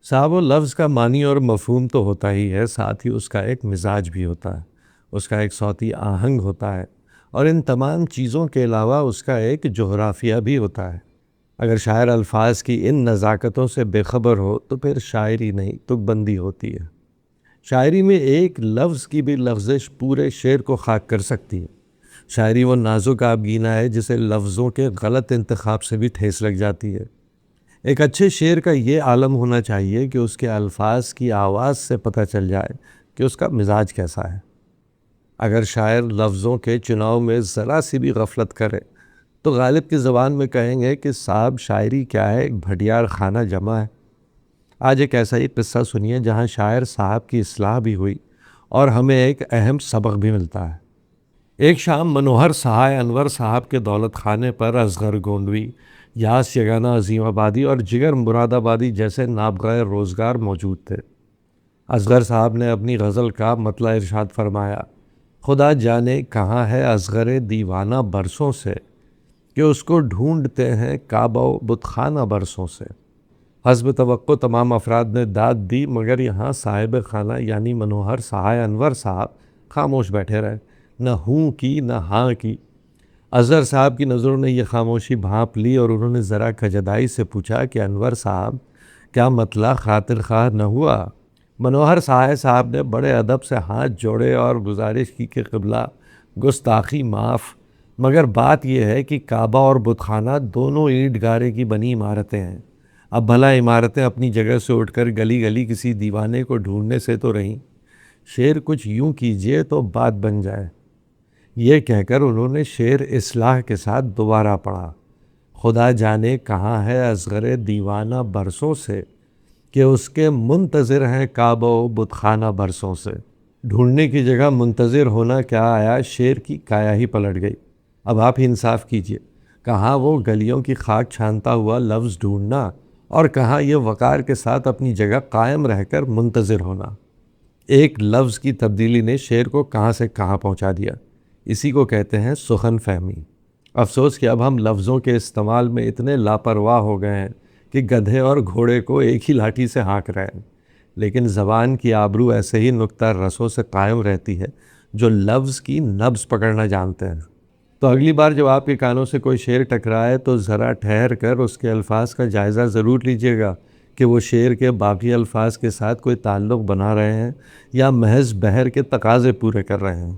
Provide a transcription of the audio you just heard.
صاحب و لفظ کا معنی اور مفہوم تو ہوتا ہی ہے، ساتھ ہی اس کا ایک مزاج بھی ہوتا ہے، اس کا ایک صوتی آہنگ ہوتا ہے، اور ان تمام چیزوں کے علاوہ اس کا ایک جغرافیہ بھی ہوتا ہے۔ اگر شاعر الفاظ کی ان نزاکتوں سے بے خبر ہو تو پھر شاعری نہیں تک بندی ہوتی ہے۔ شاعری میں ایک لفظ کی بھی لفظش پورے شعر کو خاک کر سکتی ہے۔ شاعری وہ نازک آبگینہ ہے جسے لفظوں کے غلط انتخاب سے بھی ٹھیس لگ جاتی ہے۔ ایک اچھے شعر کا یہ عالم ہونا چاہیے کہ اس کے الفاظ کی آواز سے پتہ چل جائے کہ اس کا مزاج کیسا ہے۔ اگر شاعر لفظوں کے چناؤ میں ذرا سی بھی غفلت کرے تو غالب کی زبان میں کہیں گے کہ صاحب شاعری کیا ہے، ایک بھٹیار خانہ جمع ہے۔ آج ایک ایسا ہی قصہ سنیے جہاں شاعر صاحب کی اصلاح بھی ہوئی اور ہمیں ایک اہم سبق بھی ملتا ہے۔ ایک شام منوہر سہائے انور صاحب کے دولت خانے پر اصغر گوندوی، یاس یگانہ عظیم آبادی اور جگر مراد آبادی جیسے نابغہ روزگار موجود تھے۔ اصغر صاحب نے اپنی غزل کا مطلع ارشاد فرمایا: خدا جانے کہاں ہے اصغر دیوانہ برسوں سے، کہ اس کو ڈھونڈتے ہیں کعبہ و بت خانہ برسوں سے۔ حسب توقع تمام افراد نے داد دی، مگر یہاں صاحب خانہ یعنی منوہر سہائے انور صاحب خاموش بیٹھے رہے، نہ ہوں کی نہ ہاں کی۔ اصغر صاحب کی نظروں نے یہ خاموشی بھانپ لی اور انہوں نے ذرا کھجدائی سے پوچھا کہ انور صاحب کیا مطلع خاطر خواہ نہ ہوا؟ منوہر سہائے صاحب نے بڑے ادب سے ہاتھ جوڑے اور گزارش کی کہ قبلہ گستاخی معاف، مگر بات یہ ہے کہ کعبہ اور بت خانہ دونوں اینٹ گارے کی بنی عمارتیں ہیں۔ اب بھلا عمارتیں اپنی جگہ سے اٹھ کر گلی گلی کسی دیوانے کو ڈھونڈنے سے تو رہیں، شعر کچھ یوں کیجئے تو بات بن جائے۔ یہ کہہ کر انہوں نے شعر اصلاح کے ساتھ دوبارہ پڑھا: خدا جانے کہاں ہے اصغر دیوانہ برسوں سے، کہ اس کے منتظر ہیں کعبہ و بت خانہ برسوں سے۔ ڈھونڈنے کی جگہ منتظر ہونا کیا آیا، شعر کی کایا ہی پلٹ گئی۔ اب آپ ہی انصاف کیجئے، کہاں وہ گلیوں کی خاک چھانتا ہوا لفظ ڈھونڈنا اور کہاں یہ وقار کے ساتھ اپنی جگہ قائم رہ کر منتظر ہونا۔ ایک لفظ کی تبدیلی نے شعر کو کہاں سے کہاں پہنچا دیا۔ اسی کو کہتے ہیں سخن فہمی۔ افسوس کہ اب ہم لفظوں کے استعمال میں اتنے لاپرواہ ہو گئے ہیں کہ گدھے اور گھوڑے کو ایک ہی لاٹھی سے ہانک رہے ہیں، لیکن زبان کی آبرو ایسے ہی نقطہ رسوں سے قائم رہتی ہے جو لفظ کی نبض پکڑنا جانتے ہیں۔ تو اگلی بار جب آپ کے کانوں سے کوئی شعر ٹکرائے تو ذرا ٹھہر کر اس کے الفاظ کا جائزہ ضرور لیجیے گا کہ وہ شعر کے باقی الفاظ کے ساتھ کوئی تعلق بنا رہے ہیں یا محض بحر کے تقاضے پورے کر رہے ہیں۔